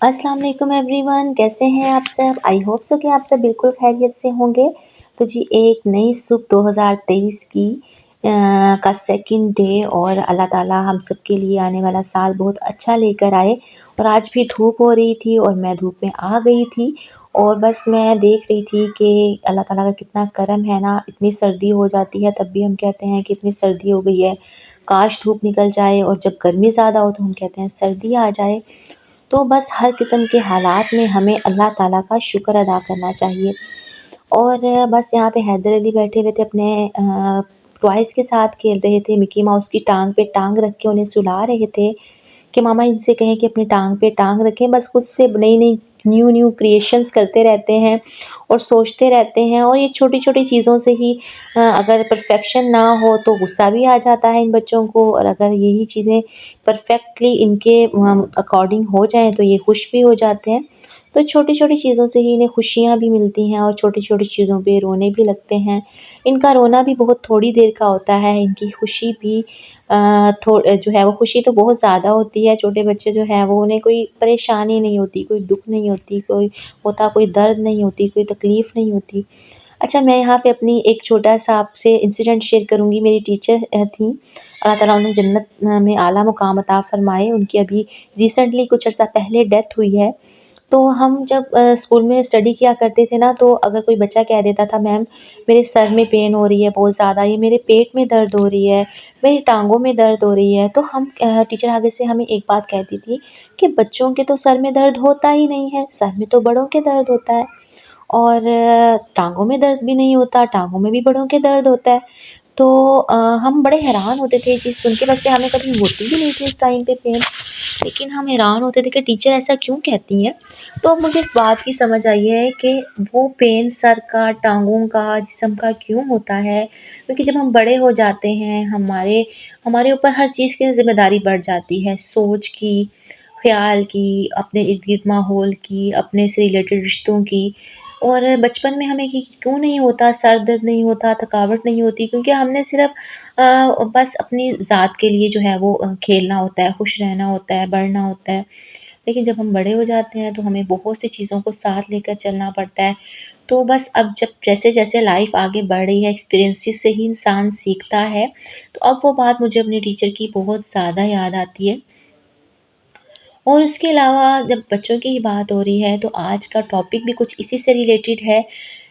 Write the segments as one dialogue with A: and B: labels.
A: अस्सलाम वालेकुम एवरीवन, कैसे हैं आप सब? आई होप सो कि आप सब बिल्कुल खैरियत से होंगे। तो जी एक नई सुबह 2023 की का सेकंड डे और अल्लाह ताला हम सब के लिए आने वाला साल बहुत अच्छा लेकर आए। और आज भी धूप हो रही थी और मैं धूप में आ गई थी और बस मैं देख रही थी कि अल्लाह ताला का कितना करम है ना, इतनी सर्दी हो जाती है तब भी हम कहते हैं कि इतनी सर्दी हो गई है, काश धूप निकल जाए, और जब गर्मी ज़्यादा हो तो हम कहते हैं सर्दी आ जाए। तो बस हर किस्म के हालात में हमें अल्लाह ताला का शुक्र अदा करना चाहिए। और बस यहाँ पे हैदर अली बैठे हुए थे अपने टॉयज़ के साथ खेल रहे थे, मिक्की माउस की टाँग पे टाँग रख के उन्हें सुला रहे थे कि मामा इनसे कहें कि अपनी टाँग पे टाँग रखें। बस खुद से नई-नई न्यू-न्यू क्रिएशंस करते रहते हैं और सोचते रहते हैं, और ये छोटी-छोटी चीज़ों से ही अगर परफेक्शन ना हो तो गुस्सा भी आ जाता है इन बच्चों को, और अगर यही चीज़ें परफेक्टली इनके अकॉर्डिंग हो जाएँ तो ये खुश भी हो जाते हैं। तो छोटी-छोटी चीज़ों से ही इन्हें खुशियाँ भी मिलती हैं और छोटी-छोटी चीज़ों पे रोने भी लगते हैं। इनका रोना भी बहुत थोड़ी देर का होता है, इनकी खुशी भी जो है वो खुशी तो बहुत ज़्यादा होती है। छोटे बच्चे जो हैं वो उन्हें कोई परेशानी नहीं होती, कोई दुःख नहीं होती, कोई दर्द नहीं होती, कोई तकलीफ़ नहीं होती। अच्छा, मैं यहाँ पे अपनी एक छोटा-सा आपसे इंसिडेंट शेयर करूँगी। मेरी टीचर थीं, अल्लाह ताला उन्हें जन्नत में आला मुक़ाम अता फ़रमाए। उनकी अभी रिसेंटली कुछ अर्सा पहले डेथ हुई है। तो हम जब स्कूल में स्टडी किया करते थे ना, तो अगर कोई बच्चा कह देता था मैम मेरे सर में पेन हो रही है बहुत ज़्यादा, ये मेरे पेट में दर्द हो रही है, मेरी टाँगों में दर्द हो रही है, तो हम टीचर आगे से हमें एक बात कहती थी कि बच्चों के तो सर में दर्द होता ही नहीं है, सर में तो बड़ों के दर्द होता है। और टाँगों में दर्द भी नहीं होता, टाँगों में भी बड़ों के दर्द होता है। तो हम बड़े हैरान होते थे ये चीज़ सुन के, वैसे हमें कभी होती भी नहीं थी उस टाइम पे पेन, लेकिन हम हैरान होते थे कि टीचर ऐसा क्यों कहती हैं। तो अब मुझे इस बात की समझ आई है कि वो पेन सर का, टाँगों का, जिस्म का क्यों होता है, क्योंकि जब हम बड़े हो जाते हैं हमारे हमारे ऊपर हर चीज़ की ज़िम्मेदारी बढ़ जाती है, सोच की, ख़्याल की, अपने इर्द-गिर्द माहौल की, अपने से रिलेटेड रिश्तों की। और बचपन में हमें ये क्यों नहीं होता, सर दर्द नहीं होता, थकावट नहीं होती, क्योंकि हमने सिर्फ़ बस अपनी ज़ात के लिए जो है वो खेलना होता है, खुश रहना होता है, बढ़ना होता है। लेकिन जब हम बड़े हो जाते हैं तो हमें बहुत सी चीज़ों को साथ लेकर चलना पड़ता है। तो बस अब जब जैसे-जैसे लाइफ़ आगे बढ़ रही है, एक्सपीरियंसेस से ही इंसान सीखता है। तो अब वो बात मुझे अपने टीचर की बहुत ज़्यादा याद आती है। और उसके अलावा जब बच्चों की ही बात हो रही है तो आज का टॉपिक भी कुछ इसी से रिलेटेड है।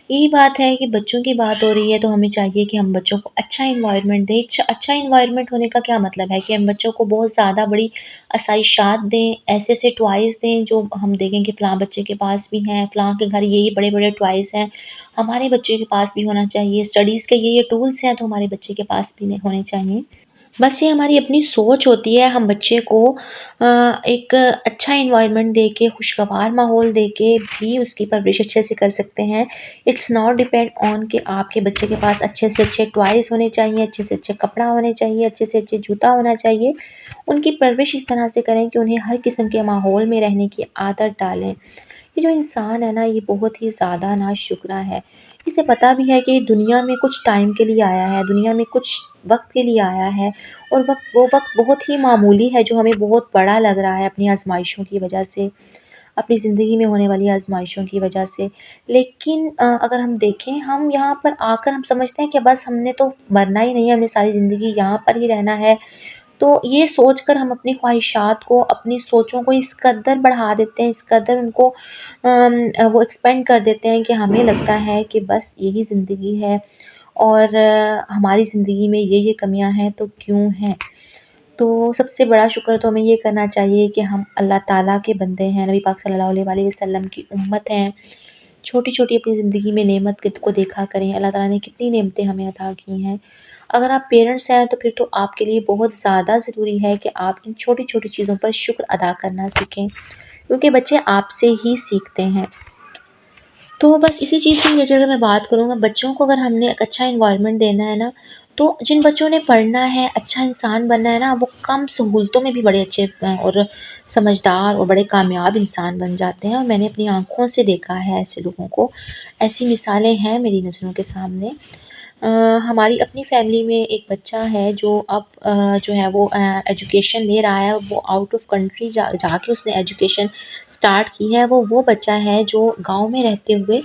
A: यही बात है कि बच्चों की बात हो रही है तो हमें चाहिए कि हम बच्चों को अच्छा एनवायरनमेंट दें। अच्छा एनवायरनमेंट होने का क्या मतलब है कि हम बच्चों को बहुत ज़्यादा बड़ी आसाइशात दें, ऐसे-ऐसे टॉयज़ दें जो हम देखें कि फ़लाँ बच्चे के पास भी हैं, फ़लाँ के घर ये बड़े-बड़े टॉयज़ हैं, हमारे बच्चे के पास भी होना चाहिए। स्टडीज़ के ये टूल्स हैं तो हमारे बच्चे के पास भी होने चाहिए। बस ये हमारी अपनी सोच होती है, हम बच्चे को एक अच्छा एनवायरनमेंट दे के, खुशगवार माहौल दे के भी उसकी परवरिश अच्छे से कर सकते हैं। इट्स नॉट डिपेंड ऑन कि आपके बच्चे के पास अच्छे से अच्छे टॉयज़ होने चाहिए, अच्छे से अच्छे कपड़ा होने चाहिए, अच्छे से अच्छे जूता होना चाहिए। उनकी परवरिश इस तरह से करें कि उन्हें हर किस्म के माहौल में रहने की आदत डालें। ये जो इंसान है ना, ये बहुत ही ज़्यादा नाशुक्रा है। इसे पता भी है कि दुनिया में कुछ टाइम के लिए आया है, दुनिया में कुछ वक़्त के लिए आया है, और वो वक़्त बहुत ही मामूली है जो हमें बहुत बड़ा लग रहा है अपनी आज़माइशों की वजह से, अपनी ज़िंदगी में होने वाली आज़माइशों की वजह से। लेकिन अगर हम देखें, हम यहाँ पर आकर हम समझते हैं कि बस हमने तो मरना ही नहीं है, हमने सारी ज़िंदगी यहाँ पर ही रहना है। तो ये सोचकर हम अपनी ख़्वाहिशात को, अपनी सोचों को इस कदर बढ़ा देते हैं, इस कदर उनको वो एक्सपेंड कर देते हैं कि हमें लगता है कि बस यही ज़िंदगी है, और हमारी ज़िंदगी में ये कमियाँ हैं तो क्यों हैं। तो सबसे बड़ा शुक्र तो हमें ये करना चाहिए कि हम अल्लाह ताला के बंदे हैं, नबी पाक सल्लल्लाहु अलैहि वसल्लम की उम्मत हैं। छोटी-छोटी अपनी ज़िंदगी में नेमत को देखा करें, अल्लाह ताला ने कितनी नेमतें हमें अता की हैं। अगर आप पेरेंट्स हैं तो फिर तो आपके लिए बहुत ज़्यादा ज़रूरी है कि आप इन छोटी-छोटी चीज़ों पर शुक्र अदा करना सीखें, क्योंकि बच्चे आपसे ही सीखते हैं। तो बस इसी चीज़ से रिलेटेड अगर मैं बात करूँ, बच्चों को अगर हमने एक अच्छा एनवायरनमेंट देना है ना, तो जिन बच्चों ने पढ़ना है, अच्छा इंसान बनना है ना, वो कम सहूलतों में भी बड़े अच्छे और समझदार और बड़े कामयाब इंसान बन जाते हैं, और मैंने अपनी आँखों से देखा है ऐसे लोगों को। ऐसी मिसालें हैं मेरी नज़रों के सामने। ہماری اپنی فیملی میں ایک بچہ ہے جو اب جو ہے وہ ایجوکیشن لے رہا ہے، وہ آؤٹ آف کنٹری جا کے اس نے ایجوکیشن اسٹارٹ کی ہے۔ وہ بچہ ہے جو گاؤں میں رہتے ہوئے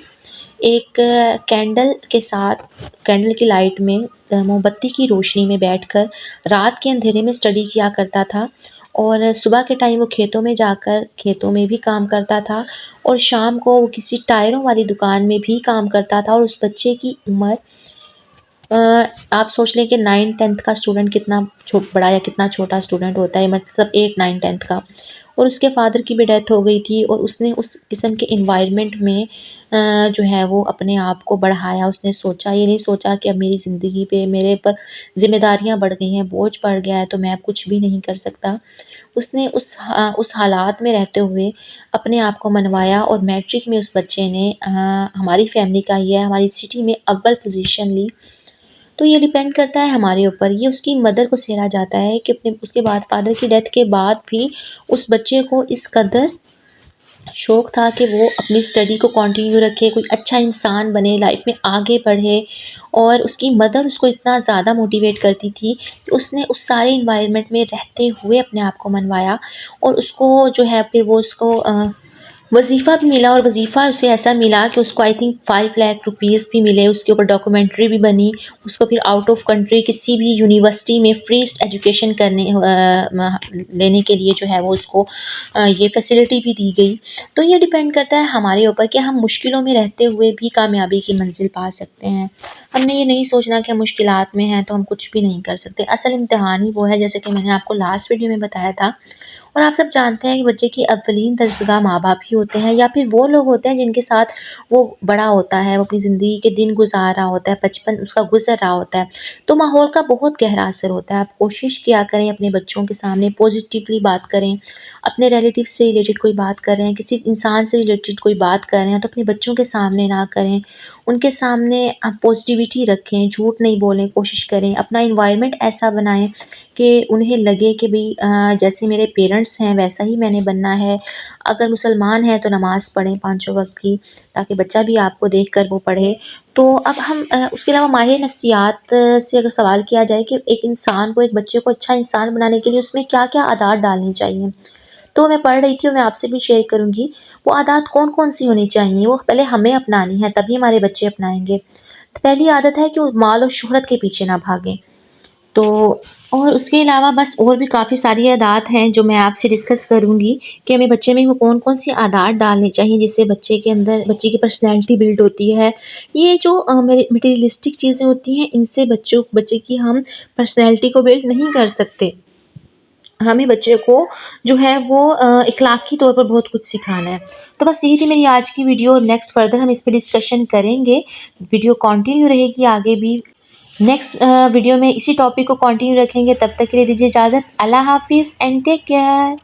A: ایک کینڈل کے ساتھ، کینڈل کی لائٹ میں، موم بتی کی روشنی میں بیٹھ کر رات کے اندھیرے میں اسٹڈی کیا کرتا تھا، اور صبح کے ٹائم وہ کھیتوں میں جا کر کھیتوں میں بھی کام کرتا تھا، اور شام کو وہ کسی ٹائروں والی دکان میں بھی کام کرتا تھا۔ اور اس بچے کی عمر آپ سوچ لیں کہ 9th-10th کا اسٹوڈنٹ کتنا بڑا یا کتنا چھوٹا اسٹوڈنٹ ہوتا ہے، مطلب 8-9-10th کا۔ اور اس کے فادر کی بھی ڈیتھ ہو گئی تھی، اور اس نے اس قسم کے انوائرمنٹ میں جو ہے وہ اپنے آپ کو بڑھایا۔ اس نے سوچا، یہ نہیں سوچا کہ اب میری زندگی پہ میرے پر ذمہ داریاں بڑھ گئی ہیں، بوجھ بڑھ گیا ہے تو میں اب کچھ بھی نہیں کر سکتا۔ اس نے اس حالات میں رہتے ہوئے اپنے آپ کو منوایا، اور میٹرک میں اس بچے نے ہماری فیملی کا ہی ہے، ہماری سٹی میں اول پوزیشن لی۔ تو یہ ڈیپینڈ کرتا ہے ہمارے اوپر، یہ اس کی مدر کو سہرا جاتا ہے کہ اس کے بعد فادر کی ڈیتھ کے بعد بھی اس بچے کو اس قدر شوق تھا کہ وہ اپنی اسٹڈی کو کنٹینیو رکھے، کوئی اچھا انسان بنے، لائف میں آگے بڑھے۔ اور اس کی مدر اس کو اتنا زیادہ موٹیویٹ کرتی تھی کہ اس نے اس سارے انوائرمنٹ میں رہتے ہوئے اپنے آپ کو منوایا، اور اس کو جو ہے پھر وہ اس کو وظیفہ بھی ملا، اور وظیفہ اسے ایسا ملا کہ اس کو آئی تھنک 5 لاکھ روپیز بھی ملے، اس کے اوپر ڈاکومنٹری بھی بنی، اس کو پھر آؤٹ آف کنٹری کسی بھی یونیورسٹی میں فری ایجوکیشن لینے کے لیے جو ہے وہ اس کو یہ فیسلٹی بھی دی گئی۔ تو یہ ڈیپینڈ کرتا ہے ہمارے اوپر کہ ہم مشکلوں میں رہتے ہوئے بھی کامیابی کی منزل پا سکتے ہیں۔ ہم نے یہ نہیں سوچنا کہ ہم مشکلات میں ہیں تو ہم کچھ بھی نہیں کر سکتے۔ اصل امتحان ہی وہ ہے، جیسے کہ میں نے آپ کو لاسٹ ویڈیو میں بتایا تھا، اور آپ سب جانتے ہیں کہ بچے کی اولین درسگاہ ماں باپ ہی ہوتے ہیں، یا پھر وہ لوگ ہوتے ہیں جن کے ساتھ وہ بڑا ہوتا ہے، وہ اپنی زندگی کے دن گزار رہا ہوتا ہے، بچپن اس کا گزر رہا ہوتا ہے۔ تو ماحول کا بہت گہرا اثر ہوتا ہے۔ آپ کوشش کیا کریں اپنے بچوں کے سامنے پازیٹیولی بات کریں، اپنے ریلیٹیو سے ریلیٹڈ کوئی بات کر رہے ہیں، کسی انسان سے ریلیٹڈ کوئی بات کر رہے ہیں تو اپنے بچوں کے سامنے نہ کریں، ان کے سامنے پازیٹیوٹی رکھیں، جھوٹ نہیں بولیں، کوشش کریں اپنا انوائرمنٹ ایسا بنائیں کہ انہیں لگے کہ بھئی جیسے میرے پیرنٹس ہیں ویسا ہی میں نے بننا ہے۔ اگر مسلمان ہیں تو نماز پڑھیں 5 وقت کی، تاکہ بچہ بھی آپ کو دیکھ کر وہ پڑھے۔ تو اب ہم اس کے علاوہ ماہر نفسیات سے اگر سوال کیا جائے کہ ایک انسان کو، ایک بچے کو اچھا انسان بنانے کے لیے اس میں کیا کیا عادات ڈالنی چاہیے، تو میں پڑھ رہی تھی اور میں آپ سے بھی شیئر کروں گی وہ عادات کون کون سی ہونی چاہیے۔ وہ پہلے ہمیں اپنانی ہے تبھی ہمارے بچے اپنائیں گے۔ پہلی عادت ہے کہ وہ مال اور شہرت کے پیچھے نہ بھاگیں۔ تو اور اس کے علاوہ بس اور بھی کافی ساری عادات ہیں جو میں آپ سے ڈسکس کروں گی کہ ہمیں بچے میں وہ کون کون سی عادات ڈالنی چاہیے جس سے بچے کے اندر، بچے کی پرسنالٹی بلڈ ہوتی ہے۔ یہ جو مٹیریلسٹک چیزیں ہوتی ہیں ان سے بچے کی ہم پرسنالٹی کو بلڈ نہیں کر سکتے۔ ہمیں بچے کو جو ہے وہ اخلاقی طور پر بہت کچھ سکھانا ہے۔ تو بس یہی تھی میری آج کی ویڈیو، اور نیکسٹ فردر ہم اس پہ ڈسکشن کریں گے، ویڈیو کنٹینیو رہے گی آگے بھی۔ نیکسٹ ویڈیو میں اسی ٹاپک کو کنٹینیو رکھیں گے، تب تک کے لیے دیجیے اجازت۔ اللہ حافظ اینڈ ٹیک کیئر۔